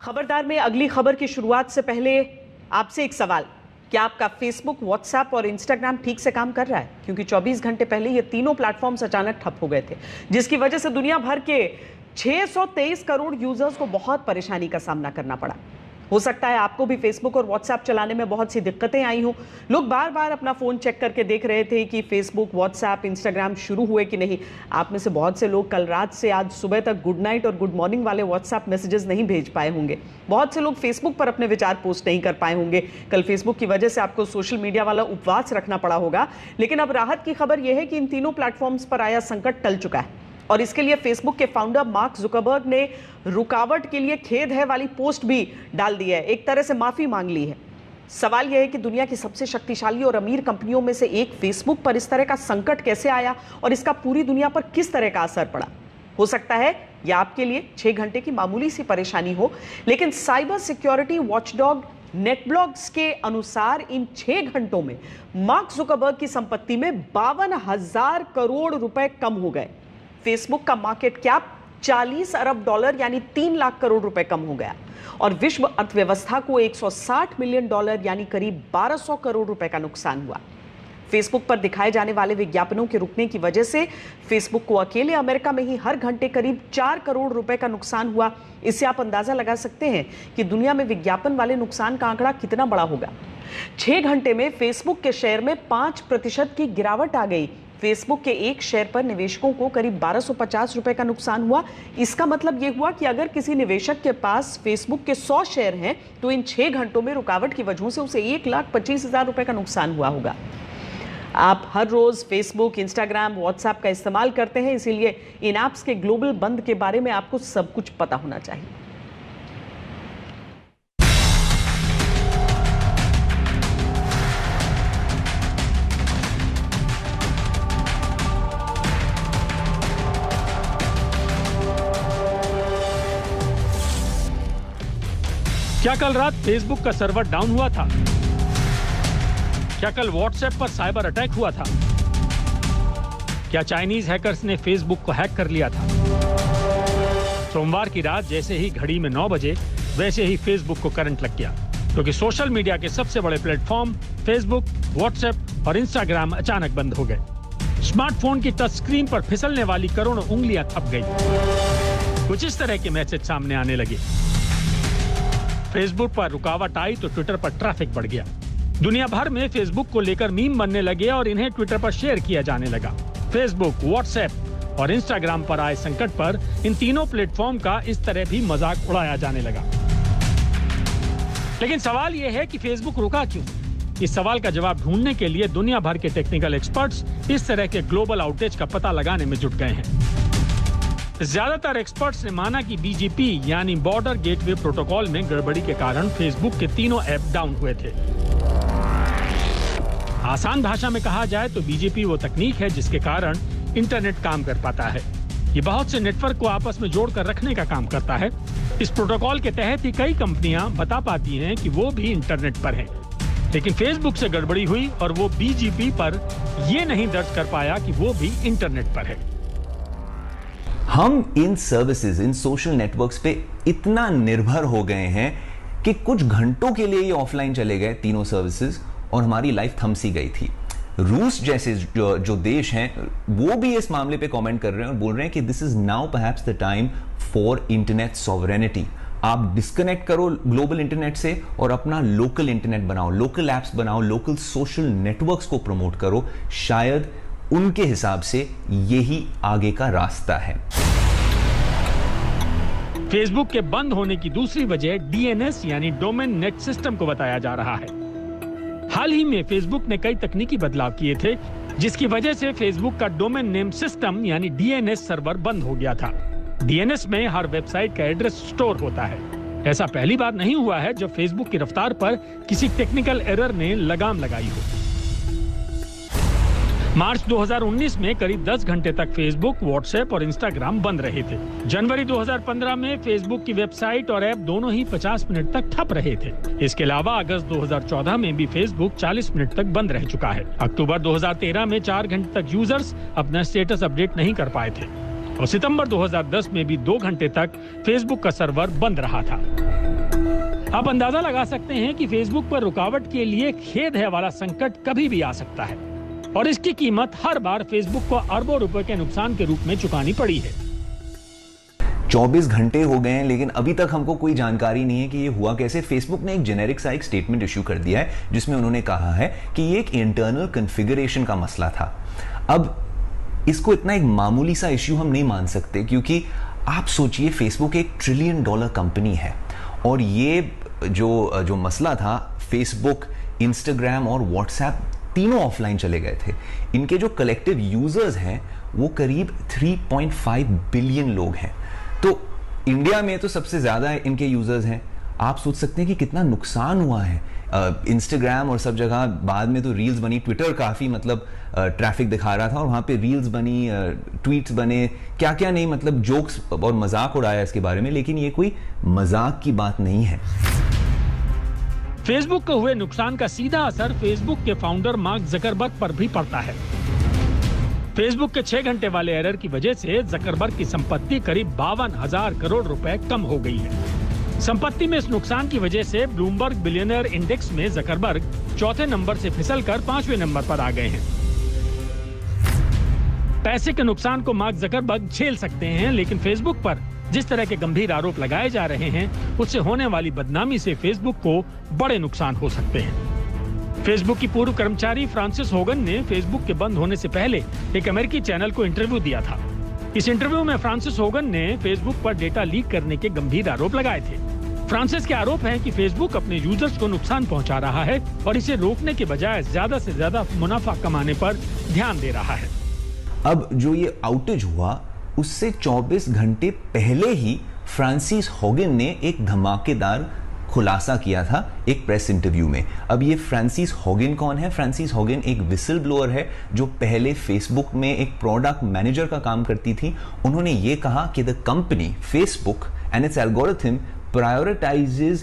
खबरदार में अगली खबर की शुरुआत से पहले आपसे एक सवाल, क्या आपका फेसबुक, व्हाट्सएप और इंस्टाग्राम ठीक से काम कर रहा है? क्योंकि 24 घंटे पहले ये तीनों प्लेटफॉर्म्स अचानक ठप हो गए थे, जिसकी वजह से दुनिया भर के 623 करोड़ यूजर्स को बहुत परेशानी का सामना करना पड़ा। हो सकता है आपको भी फेसबुक और व्हाट्सएप चलाने में बहुत सी दिक्कतें आई हों। लोग बार बार अपना फ़ोन चेक करके देख रहे थे कि फेसबुक, व्हाट्सएप, इंस्टाग्राम शुरू हुए कि नहीं। आप में से बहुत से लोग कल रात से आज सुबह तक गुड नाइट और गुड मॉर्निंग वाले व्हाट्सएप मैसेजेस नहीं भेज पाए होंगे। बहुत से लोग फेसबुक पर अपने विचार पोस्ट नहीं कर पाए होंगे। कल फेसबुक की वजह से आपको सोशल मीडिया वाला उपवास रखना पड़ा होगा। लेकिन अब राहत की खबर यह है कि इन तीनों प्लेटफॉर्म्स पर आया संकट टल चुका है और इसके लिए फेसबुक के फाउंडर मार्क जुकरबर्ग ने रुकावट के लिए खेद है वाली पोस्ट भी डाल दी है, एक तरह से माफी मांग ली है। सवाल यह है कि दुनिया की सबसे शक्तिशाली और अमीर कंपनियों में से एक फेसबुक पर इस तरह का संकट कैसे आया और इसका पूरी दुनिया पर किस तरह का असर पड़ा। हो सकता है यह आपके लिए 6 घंटे की मामूली सी परेशानी हो, लेकिन साइबर सिक्योरिटी वॉचडॉग नेटब्लॉग्स के अनुसार इन 6 घंटों में मार्क जुकरबर्ग की संपत्ति में 52,000 करोड़ रुपए कम हो गए। फेसबुक का मार्केट कैप 40 अरब डॉलर यानी 3 लाख करोड़ रुपए कम हो गया और विश्व अर्थव्यवस्था को 160 मिलियन डॉलर यानी करीब 1200 करोड़ रुपए का नुकसान हुआ। फेसबुक पर दिखाए जाने वाले विज्ञापनों के रुकने की वजह से फेसबुक को अकेले अमेरिका में ही हर घंटे करीब 4 करोड़ रुपए का नुकसान हुआ। इससे आप अंदाजा लगा सकते हैं कि दुनिया में विज्ञापन वाले नुकसान का आंकड़ा कितना बड़ा होगा। 6 घंटे में फेसबुक के शेयर में 5% की गिरावट आ गई। फेसबुक के एक शेयर पर निवेशकों को करीब 1250 रुपए का नुकसान हुआ। इसका मतलब यह हुआ कि अगर किसी निवेशक के पास फेसबुक के 100 शेयर हैं तो इन 6 घंटों में रुकावट की वजह से उसे 1,25,000 रुपए का नुकसान हुआ होगा। आप हर रोज फेसबुक, इंस्टाग्राम, व्हाट्सएप का इस्तेमाल करते हैं, इसीलिए इन ऐप्स के ग्लोबल बंद के बारे में आपको सब कुछ पता होना चाहिए। क्या कल रात फेसबुक का सर्वर डाउन हुआ था? क्या कल व्हाट्सएप पर साइबर अटैक हुआ था? क्या चाइनीज हैकर्स ने फेसबुक को हैक कर लिया था? सोमवार की रात जैसे ही घड़ी में 9 बजे वैसे ही फेसबुक को करंट लग गया, क्योंकि सोशल मीडिया के सबसे बड़े प्लेटफॉर्म फेसबुक, व्हाट्सएप और इंस्टाग्राम अचानक बंद हो गए। स्मार्टफोन की टच स्क्रीन पर फिसलने वाली करोड़ों उंगलियां थक गई। कुछ इस तरह के मैसेज सामने आने लगे। फेसबुक पर रुकावट आई तो ट्विटर पर ट्रैफिक बढ़ गया। दुनिया भर में फेसबुक को लेकर मीम बनने लगे और इन्हें ट्विटर पर शेयर किया जाने लगा। फेसबुक, व्हाट्सएप और इंस्टाग्राम पर आए संकट पर इन तीनों प्लेटफॉर्म का इस तरह भी मजाक उड़ाया जाने लगा। लेकिन सवाल यह है कि फेसबुक रुका क्यों? इस सवाल का जवाब ढूंढने के लिए दुनिया भर के टेक्निकल एक्सपर्ट्स इस तरह के ग्लोबल आउटेज का पता लगाने में जुट गए हैं। ज्यादातर एक्सपर्ट्स ने माना कि बीजीपी यानी बॉर्डर गेटवे प्रोटोकॉल में गड़बड़ी के कारण फेसबुक के तीनों ऐप डाउन हुए थे। आसान भाषा में कहा जाए तो बीजीपी वो तकनीक है जिसके कारण इंटरनेट काम कर पाता है। ये बहुत से नेटवर्क को आपस में जोड़कर रखने का काम करता है। इस प्रोटोकॉल के तहत ही कई कंपनियां बता पाती हैं कि वो भी इंटरनेट पर हैं। लेकिन फेसबुक से गड़बड़ी हुई और वो बीजीपी पर ये नहीं दर्ज कर पाया कि वो भी इंटरनेट पर है। हम इन सर्विसेज, इन सोशल नेटवर्क्स पे इतना निर्भर हो गए हैं कि कुछ घंटों के लिए ये ऑफलाइन चले गए तीनों सर्विसेज और हमारी लाइफ थम सी गई थी। रूस जैसे जो देश हैं वो भी इस मामले पे कमेंट कर रहे हैं और बोल रहे हैं कि this is now perhaps the time for internet sovereignty. आप डिस्कनेक्ट करो ग्लोबल इंटरनेट से और अपना लोकल इंटरनेट बनाओ, लोकल एप्स बनाओ, लोकल सोशल नेटवर्क्स को प्रमोट करो। शायद उनके हिसाब से यही आगे का रास्ता है। फेसबुक के बंद होने की दूसरी वजह डीएनएस यानी डोमेन नेट सिस्टम को बताया जा रहा है। हाल ही में फेसबुक ने कई तकनीकी बदलाव किए थे, जिसकी वजह से फेसबुक का डोमेन नेम सिस्टम यानी डीएनएस सर्वर बंद हो गया था। डीएनएस में हर वेबसाइट का एड्रेस स्टोर होता है। ऐसा पहली बार नहीं हुआ है जब फेसबुक की रफ्तार पर किसी टेक्निकल एरर ने लगाम लगाई हो। मार्च 2019 में करीब 10 घंटे तक फेसबुक, व्हाट्सएप और इंस्टाग्राम बंद रहे थे। जनवरी 2015 में फेसबुक की वेबसाइट और ऐप दोनों ही 50 मिनट तक ठप रहे थे। इसके अलावा अगस्त 2014 में भी फेसबुक 40 मिनट तक बंद रह चुका है। अक्टूबर 2013 में 4 घंटे तक यूजर्स अपना स्टेटस अपडेट नहीं कर पाए थे और सितंबर 2010 में भी 2 घंटे तक फेसबुक का सर्वर बंद रहा था। आप अंदाजा लगा सकते हैं कि फेसबुक पर रुकावट के लिए खेद है वाला संकट कभी भी आ सकता है और इसकी कीमत हर बार फेसबुक को अरबों रुपए के नुकसान के रूप में चुकानी पड़ी है। 24 घंटे हो गए हैं लेकिन अभी तक हमको कोई जानकारी नहीं है कि ये हुआ कैसे। फेसबुक ने एक जेनेरिक सा एक स्टेटमेंट इश्यू कर दिया है जिसमें उन्होंने कहा है कि ये एक इंटरनल कॉन्फ़िगरेशन का मसला था। अब इसको इतना एक मामूली सा इश्यू हम नहीं मान सकते क्योंकि आप सोचिए फेसबुक एक $1 ट्रिलियन कंपनी है और ये जो मसला था, फेसबुक, इंस्टाग्राम और व्हाट्सएप तीनों ऑफलाइन चले गए थे। इनके जो कलेक्टिव यूजर्स हैं वो करीब 3.5 बिलियन लोग हैं। तो इंडिया में तो सबसे ज्यादा इनके यूजर्स हैं। आप सोच सकते हैं कि कितना नुकसान हुआ है। इंस्टाग्राम और सब जगह बाद में तो रील्स बनी, ट्विटर काफी मतलब ट्रैफिक दिखा रहा था और वहां पे रील्स बनी, ट्वीट्स बने, क्या क्या नहीं, मतलब जोक्स और मजाक उड़ाया इसके बारे में। लेकिन ये कोई मजाक की बात नहीं है। फेसबुक को हुए नुकसान का सीधा असर फेसबुक के फाउंडर मार्क जकरबर्ग पर भी पड़ता है। फेसबुक के 6 घंटे वाले एरर की वजह से जकरबर्ग की संपत्ति करीब 52,000 करोड़ रुपए कम हो गई है। संपत्ति में इस नुकसान की वजह से ब्लूमबर्ग बिलियनियर इंडेक्स में जकरबर्ग 4थे नंबर से फिसलकर 5वें नंबर पर आ गए हैं। पैसे के नुकसान को मार्क जकरबर्ग झेल सकते हैं, लेकिन फेसबुक पर जिस तरह के गंभीर आरोप लगाए जा रहे हैं उससे होने वाली बदनामी से फेसबुक को बड़े नुकसान हो सकते हैं। फेसबुक की पूर्व कर्मचारी फ्रांसिस होगन ने फेसबुक के बंद होने से पहले एक अमेरिकी चैनल को इंटरव्यू दिया था। इस इंटरव्यू में फ्रांसिस होगन ने फेसबुक पर डेटा लीक करने के गंभीर आरोप लगाए थे। फ्रांसिस के आरोप हैं कि फेसबुक अपने यूजर्स को नुकसान पहुंचा रहा है और इसे रोकने के बजाय ज्यादा से ज्यादा मुनाफा कमाने पर ध्यान दे रहा है। अब जो ये आउटेज हुआ उससे 24 घंटे पहले ही फ्रांसिस होगन ने एक धमाकेदार खुलासा किया था एक प्रेस इंटरव्यू में। अब ये फ्रांसिस होगन कौन है? फ्रांसिस होगन एक विसल ब्लोअर है जो पहले फेसबुक में एक प्रोडक्ट मैनेजर का काम करती थी। उन्होंने ये कहा कि the company Facebook and its algorithm prioritises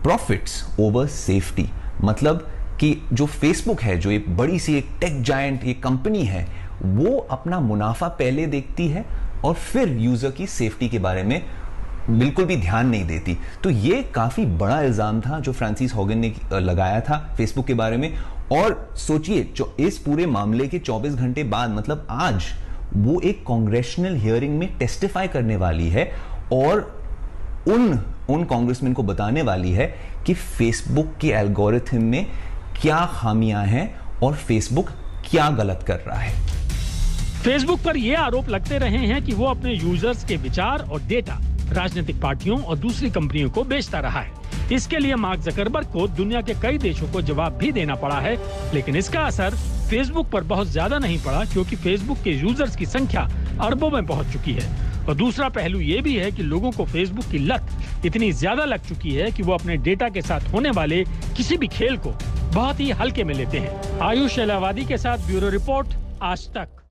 profits over safety. मतलब कि जो फेसबुक है, जो एक बड़ी सी एक टेक जायंट एक कंपनी है, वो अपना मुनाफा पहले देखती है और फिर यूजर की सेफ्टी के बारे में बिल्कुल भी ध्यान नहीं देती। तो ये काफी बड़ा इल्जाम था जो फ्रांसिस होगन ने लगाया था फेसबुक के बारे में। और सोचिए इस पूरे मामले के 24 घंटे बाद, मतलब आज, वो एक कांग्रेशनल हियरिंग में टेस्टिफाई करने वाली है और उन कांग्रेसमैन को बताने वाली है कि फेसबुक के एल्गोरिथम में क्या खामियां हैं और फेसबुक क्या गलत कर रहा है। फेसबुक पर यह आरोप लगते रहे हैं कि वो अपने यूजर्स के विचार और डेटा राजनीतिक पार्टियों और दूसरी कंपनियों को बेचता रहा है। इसके लिए मार्क जकरबर्ग को दुनिया के कई देशों को जवाब भी देना पड़ा है, लेकिन इसका असर फेसबुक पर बहुत ज्यादा नहीं पड़ा क्योंकि फेसबुक के यूजर्स की संख्या अरबों में पहुंच चुकी है। और दूसरा पहलू ये भी है कि लोगों को फेसबुक की लत इतनी ज्यादा लग चुकी है कि वो अपने डेटा के साथ होने वाले किसी भी खेल को बहुत ही हल्के में लेते हैं। आयुष एलावादी के साथ ब्यूरो रिपोर्ट, आज तक।